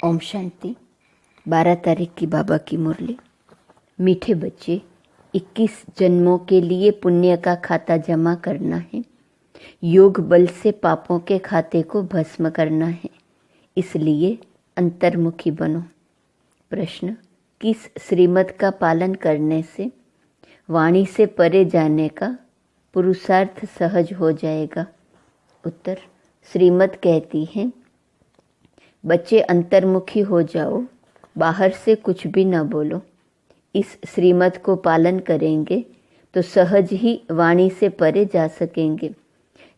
ओम शांति। 12 तारीख की बाबा की मुरली। मीठे बच्चे, 21 जन्मों के लिए पुण्य का खाता जमा करना है। योग बल से पापों के खाते को भस्म करना है, इसलिए अंतर्मुखी बनो। प्रश्न: किस श्रीमत का पालन करने से वाणी से परे जाने का पुरुषार्थ सहज हो जाएगा? उत्तर: श्रीमत कहती है, बच्चे अंतर्मुखी हो जाओ, बाहर से कुछ भी न बोलो। इस श्रीमत को पालन करेंगे तो सहज ही वाणी से परे जा सकेंगे।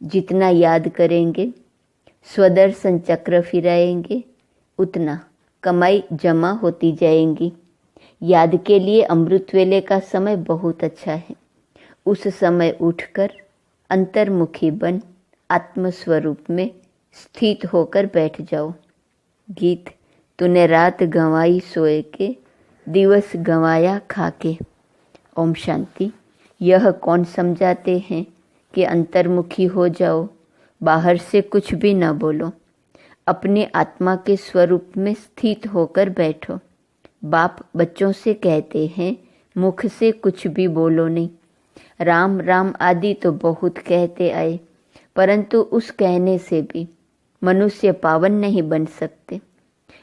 जितना याद करेंगे, स्वदर्शन चक्र फिराएंगे, उतना कमाई जमा होती जाएंगी। याद के लिए अमृत वेले का समय बहुत अच्छा है। उस समय उठकर अंतर्मुखी बन आत्मस्वरूप में स्थित होकर बैठ जाओ। गीत: तूने रात गंवाई सोए के, दिवस गंवाया खाके। ओम शांति। यह कौन समझाते हैं कि अंतर्मुखी हो जाओ, बाहर से कुछ भी न बोलो, अपने आत्मा के स्वरूप में स्थित होकर बैठो। बाप बच्चों से कहते हैं, मुख से कुछ भी बोलो नहीं। राम राम आदि तो बहुत कहते आए, परंतु उस कहने से भी मनुष्य पावन नहीं बन सकते।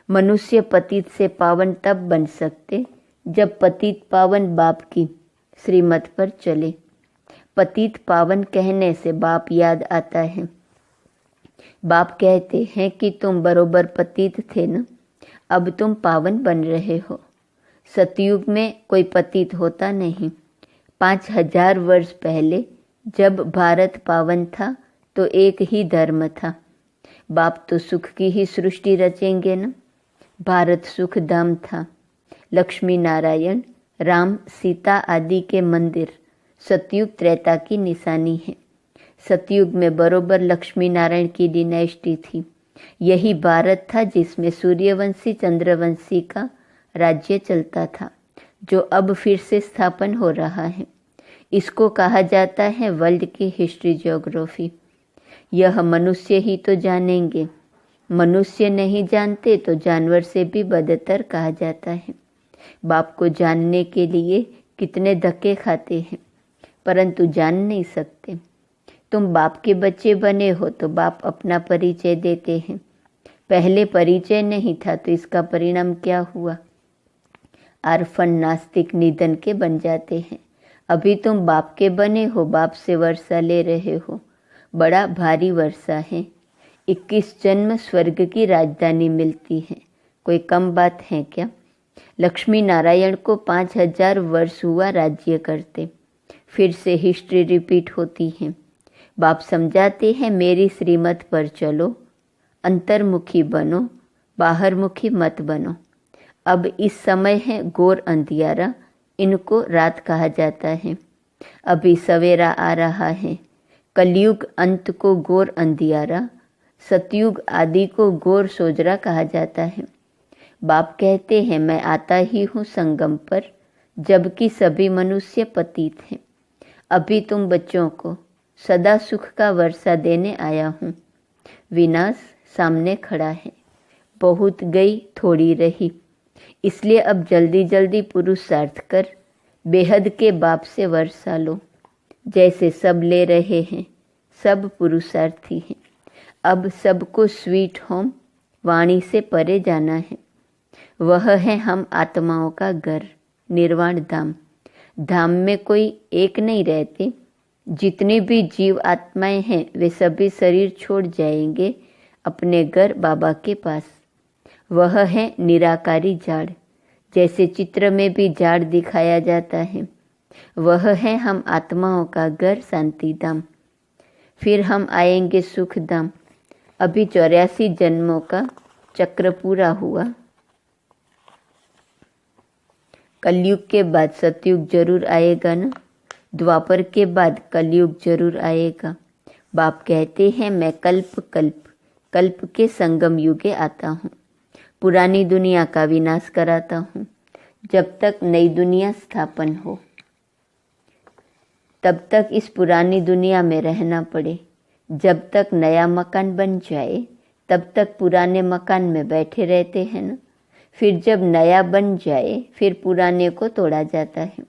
मनुष्य पतित से पावन तब बन सकते जब पतित पावन बाप की श्रीमत पर चले। पतित पावन कहने से बाप याद आता है। बाप कहते हैं कि तुम बरोबर पतित थे न, अब तुम पावन बन रहे हो। सतयुग में कोई पतित होता नहीं। 5000 वर्ष पहले जब भारत पावन था तो एक ही धर्म था। बाप तो सुख की ही सृष्टि रचेंगे न। भारत सुख धाम था। लक्ष्मी नारायण, राम, सीता आदि के मंदिर सतयुग त्रेता की निशानी है। सतयुग में बरोबर लक्ष्मी नारायण की डिनेस्टी थी। यही भारत था जिसमें सूर्यवंशी चंद्रवंशी का राज्य चलता था, जो अब फिर से स्थापन हो रहा है। इसको कहा जाता है वर्ल्ड की हिस्ट्री ज्योग्राफी। यह मनुष्य ही तो जानेंगे। मनुष्य नहीं जानते तो जानवर से भी बदतर कहा जाता है। बाप को जानने के लिए कितने धक्के खाते हैं, परंतु जान नहीं सकते। तुम बाप के बच्चे बने हो तो बाप अपना परिचय देते हैं। पहले परिचय नहीं था तो इसका परिणाम क्या हुआ? आर्फन नास्तिक निधन के बन जाते हैं। अभी तुम बाप के बने हो, बाप से वर्षा ले रहे हो। बड़ा भारी वर्षा है। 21 जन्म स्वर्ग की राजधानी मिलती है, कोई कम बात है क्या? लक्ष्मी नारायण को 5000 वर्ष हुआ राज्य करते। फिर से हिस्ट्री रिपीट होती है। बाप समझाते हैं, मेरी श्रीमत पर चलो, अंतर्मुखी बनो, बाहरमुखी मत बनो। अब इस समय है घोर अंधियारा, इनको रात कहा जाता है। अभी सवेरा आ रहा है। कलयुग अंत को घोर अंधियारा, सतयुग आदि को घोर सोजरा कहा जाता है। बाप कहते हैं, मैं आता ही हूँ संगम पर, जबकि सभी मनुष्य पतित हैं। अभी तुम बच्चों को सदा सुख का वर्षा देने आया हूँ। विनाश सामने खड़ा है। बहुत गई थोड़ी रही, इसलिए अब जल्दी जल्दी पुरुषार्थ कर बेहद के बाप से वर्षा लो। जैसे सब ले रहे हैं, सब पुरुषार्थी हैं। अब सबको स्वीट होम वाणी से परे जाना है। वह है हम आत्माओं का घर, निर्वाण धाम। धाम में कोई एक नहीं रहते। जितनी भी जीव आत्माएं हैं वे सभी शरीर छोड़ जाएंगे अपने घर बाबा के पास। वह है निराकारी झाड़, जैसे चित्र में भी झाड़ दिखाया जाता है। वह है हम आत्माओं का घर, शांति धाम। फिर हम आएंगे सुख धाम। अभी 84 जन्मों का चक्र पूरा हुआ। कलयुग के बाद सतयुग जरूर आएगा ना। द्वापर के बाद कलयुग जरूर आएगा। बाप कहते हैं, मैं कल्प के संगम युगे आता हूँ। पुरानी दुनिया का विनाश कराता हूँ। जब तक नई दुनिया स्थापन हो तब तक इस पुरानी दुनिया में रहना पड़े। जब तक नया मकान बन जाए तब तक पुराने मकान में बैठे रहते हैं ना। फिर जब नया बन जाए फिर पुराने को तोड़ा जाता है।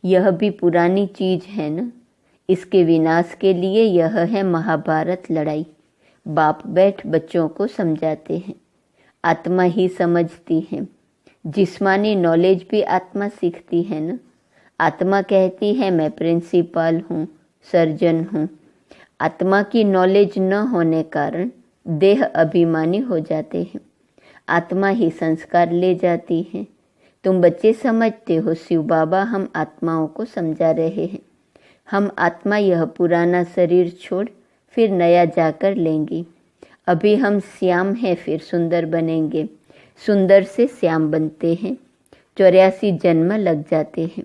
यह भी पुरानी चीज है ना। इसके विनाश के लिए यह है महाभारत लड़ाई। बाप बैठ बच्चों को समझाते हैं, आत्मा ही समझती है। जिस्मानी नॉलेज भी आत्मा सीखती है ना। आत्मा कहती है मैं प्रिंसिपल हूँ, सर्जन हूँ। आत्मा की नॉलेज न होने कारण देह अभिमानी हो जाते हैं। आत्मा ही संस्कार ले जाती है। तुम बच्चे समझते हो शिव बाबा हम आत्माओं को समझा रहे हैं। हम आत्मा यह पुराना शरीर छोड़ फिर नया जाकर लेंगे। अभी हम श्याम हैं, फिर सुंदर बनेंगे। सुंदर से श्याम बनते हैं। 84 जन्म लग जाते हैं।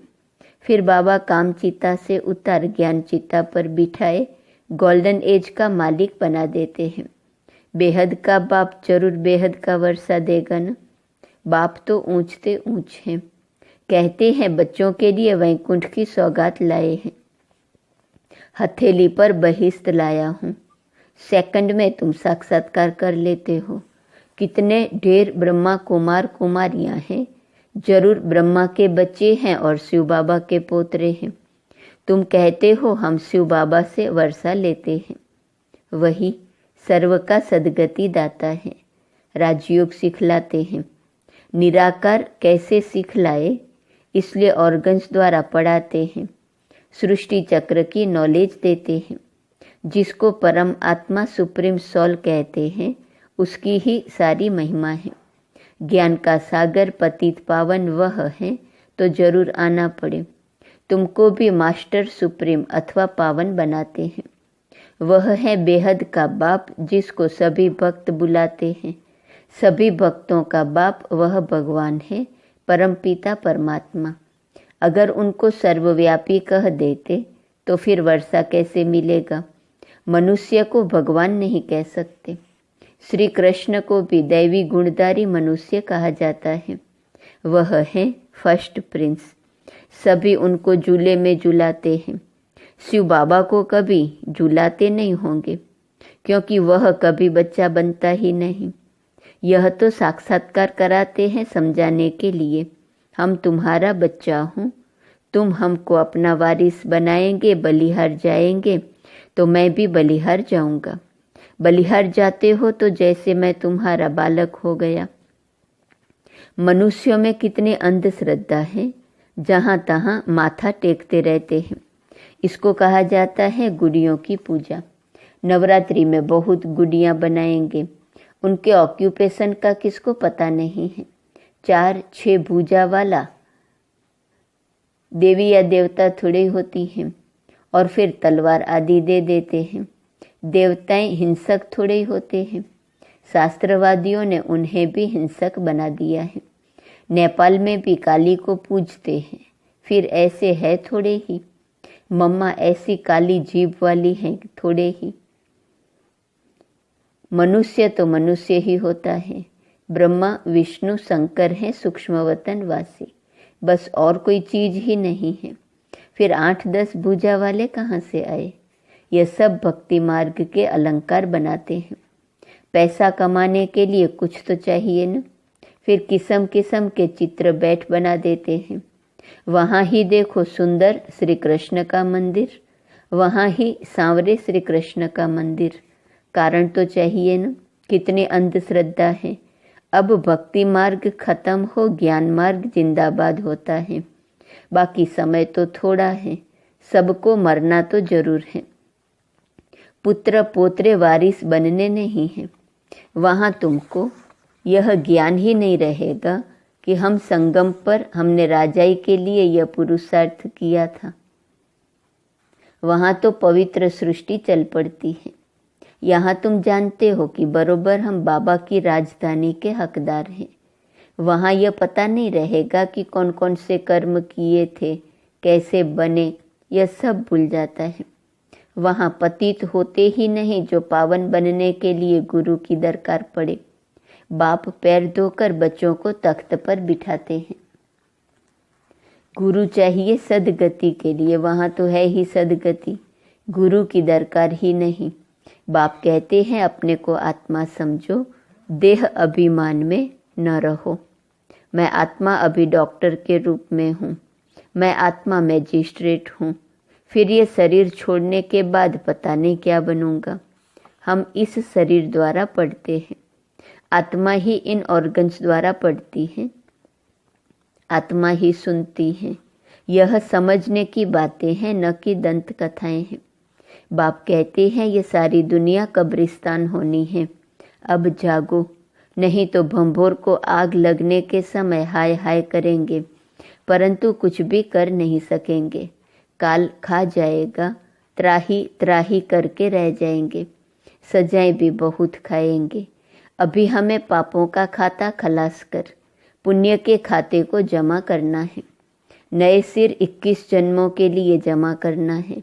फिर बाबा काम चिता से उतार ज्ञान चिता पर बिठाए गोल्डन एज का मालिक बना देते हैं। बेहद का बाप जरूर बेहद का वर्षा देगा ना। बाप तो ऊंचते ऊंच हैं। कहते हैं बच्चों के लिए वैकुंठ की सौगात लाए हैं। हथेली पर बहिश्त लाया हूँ। सेकंड में तुम साक्षात्कार कर लेते हो। कितने ढेर ब्रह्मा कुमार कुमारियां हैं। जरूर ब्रह्मा के बच्चे हैं और शिव बाबा के पोतरे हैं। तुम कहते हो हम शिव बाबा से वर्षा लेते हैं। वही सर्व का सदगति दाता है। राजयोग सिखलाते हैं। निराकार कैसे सिखलाए इसलिए ऑर्गन्स द्वारा पढ़ाते हैं। सृष्टि चक्र की नॉलेज देते हैं। जिसको परम आत्मा सुप्रीम सोल कहते हैं उसकी ही सारी महिमा है। ज्ञान का सागर पतित पावन वह है तो जरूर आना पड़े। तुमको भी मास्टर सुप्रीम अथवा पावन बनाते हैं। वह है बेहद का बाप जिसको सभी भक्त बुलाते हैं। सभी भक्तों का बाप वह भगवान है, परम पिता परमात्मा। अगर उनको सर्वव्यापी कह देते तो फिर वर्षा कैसे मिलेगा। मनुष्य को भगवान नहीं कह सकते। श्री कृष्ण को भी दैवी गुणधारी मनुष्य कहा जाता है। वह है फर्स्ट प्रिंस। सभी उनको झूले में झुलाते हैं। शिव बाबा को कभी झुलाते नहीं होंगे क्योंकि वह कभी बच्चा बनता ही नहीं। यह तो साक्षात्कार कराते हैं समझाने के लिए। हम तुम्हारा बच्चा हूँ, तुम हमको अपना वारिस बनाएंगे, बलिहार जाएंगे तो मैं भी बलिहार जाऊंगा। बलिहार जाते हो तो जैसे मैं तुम्हारा बालक हो गया। मनुष्यों में कितने अंधश्रद्धा है, जहाँ तहाँ माथा टेकते रहते हैं। इसको कहा जाता है गुड़ियों की पूजा। नवरात्रि में बहुत गुड़ियाँ बनाएंगे। उनके ऑक्यूपेशन का किसको पता नहीं है। 4-6 भुजा वाला देवी या देवता थोड़ी होती हैं और फिर तलवार आदि दे देते हैं। देवताएं हिंसक थोड़े होते हैं। शास्त्रवादियों ने उन्हें भी हिंसक बना दिया है। नेपाल में भी काली को पूजते हैं। फिर ऐसे है थोड़े ही। मम्मा ऐसी काली जीभ वाली हैं थोड़े ही। मनुष्य तो मनुष्य ही होता है। ब्रह्मा विष्णु शंकर हैं सूक्ष्म वतन वासी, बस और कोई चीज ही नहीं है। फिर 8-10 भुजा वाले कहाँ से आए। यह सब भक्ति मार्ग के अलंकार बनाते हैं। पैसा कमाने के लिए कुछ तो चाहिए न। फिर किस्म किस्म के चित्र बैठ बना देते हैं। वहाँ ही देखो सुंदर श्री कृष्ण का मंदिर, वहाँ ही सांवरे श्री कृष्ण का मंदिर। कारण तो चाहिए न। कितनी अंधश्रद्धा है। अब भक्ति मार्ग खत्म हो, ज्ञान मार्ग जिंदाबाद होता है। बाकी समय तो थोड़ा है। सबको मरना तो जरूर है। पुत्र पोत्रे वारिस बनने नहीं है। वहाँ तुमको यह ज्ञान ही नहीं रहेगा कि हम संगम पर हमने राजाई के लिए यह पुरुषार्थ किया था। वहाँ तो पवित्र सृष्टि चल पड़ती है। यहाँ तुम जानते हो कि बरोबर हम बाबा की राजधानी के हकदार हैं। वहाँ यह पता नहीं रहेगा कि कौन कौन से कर्म किए थे, कैसे बने, यह सब भूल जाता है। वहाँ पतित होते ही नहीं जो पावन बनने के लिए गुरु की दरकार पड़े। बाप पैर धोकर बच्चों को तख्त पर बिठाते हैं। गुरु चाहिए सदगति के लिए, वहाँ तो है ही सदगति। गुरु की दरकार ही नहीं। बाप कहते हैं अपने को आत्मा समझो, देह अभिमान में न रहो। मैं आत्मा अभी डॉक्टर के रूप में हूँ, मैं आत्मा मैजिस्ट्रेट हूँ, फिर ये शरीर छोड़ने के बाद पता नहीं क्या बनूंगा। हम इस शरीर द्वारा पढ़ते हैं, आत्मा ही इन ऑर्गन्स द्वारा पढ़ती है, आत्मा ही सुनती है। यह समझने की बातें हैं, न कि दंत कथाएं हैं। बाप कहते हैं ये सारी दुनिया कब्रिस्तान होनी है, अब जागो, नहीं तो भंभोर को आग लगने के समय हाय हाय करेंगे, परंतु कुछ भी कर नहीं सकेंगे। काल खा जाएगा, त्राही त्राही करके रह जाएंगे, सजाएं भी बहुत खाएंगे। अभी हमें पापों का खाता खलास कर पुण्य के खाते को जमा करना है। नए सिर 21 जन्मों के लिए जमा करना है।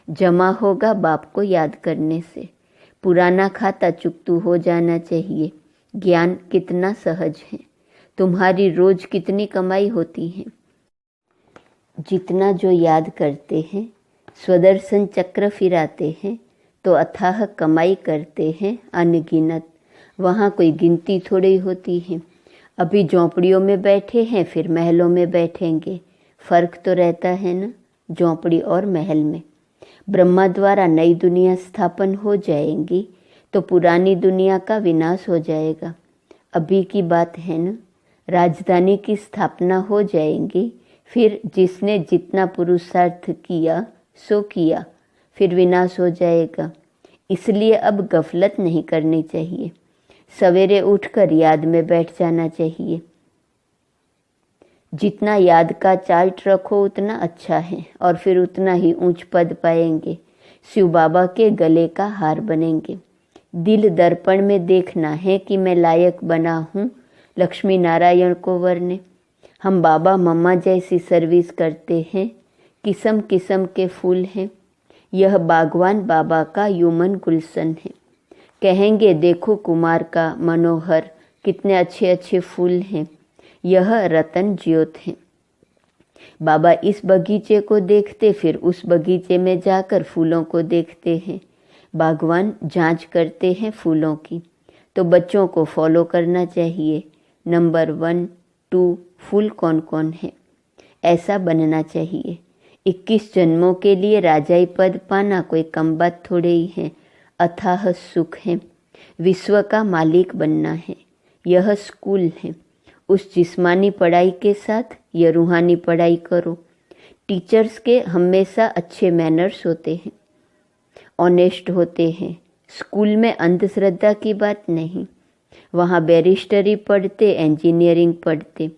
जमा होगा बाप को याद करने से। पुराना खाता चुकतू हो जाना चाहिए। ज्ञान कितना सहज है। तुम्हारी रोज कितनी कमाई होती है। जितना जो याद करते हैं, स्वदर्शन चक्र फिराते हैं, तो अथाह कमाई करते हैं अनगिनत। वहाँ कोई गिनती थोड़ी होती है। अभी झोंपड़ियों में बैठे हैं, फिर महलों में बैठेंगे। फर्क तो रहता है ना, झोंपड़ी और महल में। ब्रह्मा द्वारा नई दुनिया स्थापन हो जाएंगी तो पुरानी दुनिया का विनाश हो जाएगा। अभी की बात है ना, राजधानी की स्थापना हो जाएंगी, फिर जिसने जितना पुरुषार्थ किया सो किया, फिर विनाश हो जाएगा। इसलिए अब गफलत नहीं करनी चाहिए। सवेरे उठकर याद में बैठ जाना चाहिए। जितना याद का चार्ट रखो उतना अच्छा है, और फिर उतना ही ऊंच पद पाएंगे। शिव बाबा के गले का हार बनेंगे। दिल दर्पण में देखना है कि मैं लायक बना हूँ लक्ष्मी नारायण को वरने। हम बाबा मम्मा जैसी सर्विस करते हैं। किस्म किस्म के फूल हैं। यह बागवान बाबा का ह्यूमन गुलशन है। कहेंगे देखो कुमार का मनोहर, कितने अच्छे अच्छे फूल हैं। यह रतन ज्योत है। बाबा इस बगीचे को देखते, फिर उस बगीचे में जाकर फूलों को देखते हैं। बागवान जांच करते हैं फूलों की, तो बच्चों को फॉलो करना चाहिए। नंबर 1, 2 फूल कौन कौन है, ऐसा बनना चाहिए। 21 जन्मों के लिए राजाई पद पाना कोई कम बात थोड़े ही है। अथाह सुख है। विश्व का मालिक बनना है। यह स्कूल है। उस जिस्मानी पढ़ाई के साथ यह रूहानी पढ़ाई करो। टीचर्स के हमेशा अच्छे मैनर्स होते हैं, ऑनेस्ट होते हैं। स्कूल में अंधश्रद्धा की बात नहीं। वहाँ बैरिस्टरी पढ़ते, इंजीनियरिंग पढ़ते।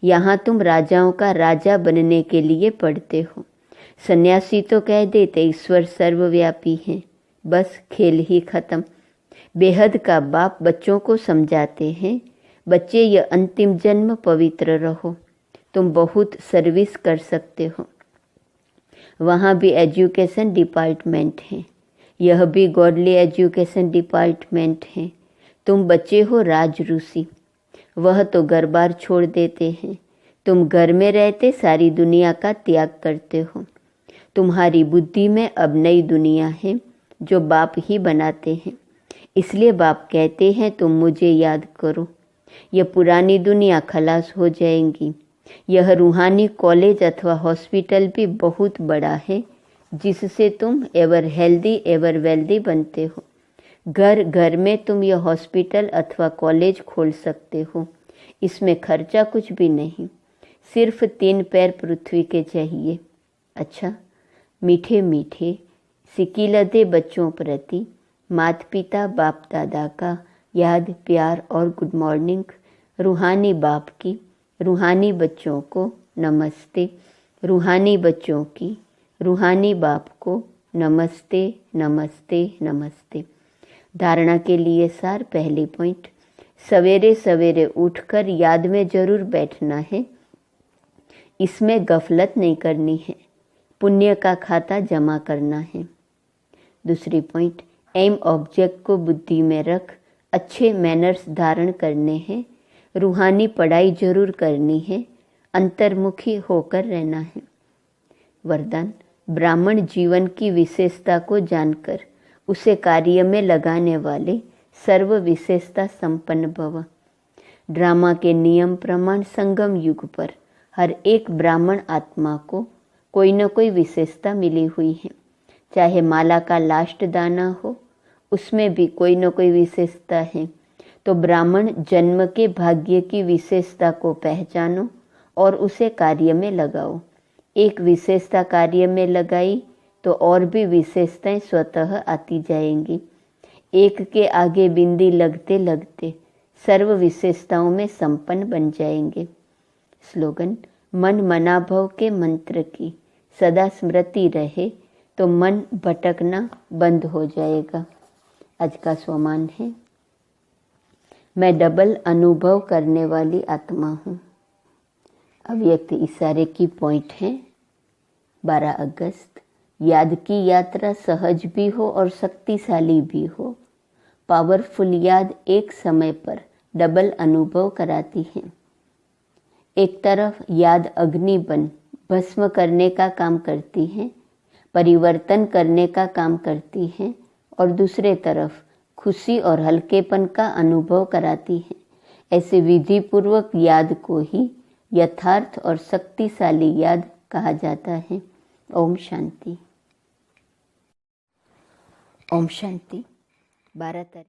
यहाँ तुम राजाओं का राजा बनने के लिए पढ़ते हो। सन्यासी तो कह देते ईश्वर सर्वव्यापी है, बस खेल ही खत्म। बेहद का बाप बच्चों को समझाते हैं, बच्चे ये अंतिम जन्म पवित्र रहो, तुम बहुत सर्विस कर सकते हो। वहाँ भी एजुकेशन डिपार्टमेंट है, यह भी गॉडली एजुकेशन डिपार्टमेंट है। तुम बच्चे हो राज ऋषि, वह तो घर बार छोड़ देते हैं। तुम घर में रहते सारी दुनिया का त्याग करते हो। तुम्हारी बुद्धि में अब नई दुनिया है जो बाप ही बनाते हैं। इसलिए बाप कहते हैं तुम मुझे याद करो। यह पुरानी दुनिया खलास हो जाएंगी। यह रूहानी कॉलेज अथवा हॉस्पिटल भी बहुत बड़ा है, जिससे तुम एवर हेल्दी एवर वेल्दी बनते हो। घर घर में तुम यह हॉस्पिटल अथवा कॉलेज खोल सकते हो। इसमें खर्चा कुछ भी नहीं, सिर्फ 3 पैर पृथ्वी के चाहिए। अच्छा, मीठे मीठे सिकिलदे बच्चों प्रति माता पिता बाप दादा का याद, प्यार और गुड मॉर्निंग। रूहानी बाप की रूहानी बच्चों को नमस्ते। रूहानी बच्चों की रूहानी बाप को नमस्ते नमस्ते नमस्ते। धारणा के लिए सार, पहली पॉइंट, सवेरे सवेरे उठकर याद में जरूर बैठना है। इसमें गफलत नहीं करनी है। पुण्य का खाता जमा करना है। दूसरी पॉइंट, एम ऑब्जेक्ट को बुद्धि में रख अच्छे मैनर्स धारण करने हैं। रूहानी पढ़ाई जरूर करनी है। अंतर्मुखी होकर रहना है। वरदान, ब्राह्मण जीवन की विशेषता को जानकर उसे कार्य में लगाने वाले सर्व विशेषता संपन्न भव। ड्रामा के नियम प्रमाण संगम युग पर हर एक ब्राह्मण आत्मा को कोई न कोई विशेषता मिली हुई है। चाहे माला का लास्ट दाना हो, उसमें भी कोई न कोई विशेषता है। तो ब्राह्मण जन्म के भाग्य की विशेषता को पहचानो और उसे कार्य में लगाओ। एक विशेषता कार्य में लगाई तो और भी विशेषताएं स्वतः आती जाएंगी। एक के आगे बिंदी लगते लगते सर्व विशेषताओं में संपन्न बन जाएंगे। स्लोगन: मन मनाभव के मंत्र की सदा स्मृति रहे तो मन भटकना बंद हो जाएगा। आज का स्वमान है, मैं डबल अनुभव करने वाली आत्मा हूँ। अव्यक्त इशारे की पॉइंट है 12 अगस्त। याद की यात्रा सहज भी हो और शक्तिशाली भी हो। पावरफुल याद एक समय पर डबल अनुभव कराती है। एक तरफ याद अग्नि बन भस्म करने का काम करती है, परिवर्तन करने का काम करती है, और दूसरे तरफ खुशी और हल्केपन का अनुभव कराती है। ऐसे विधि पूर्वक याद को ही यथार्थ और शक्तिशाली याद कहा जाता है। ओम शांति। ओम शांति। 12 तारीख।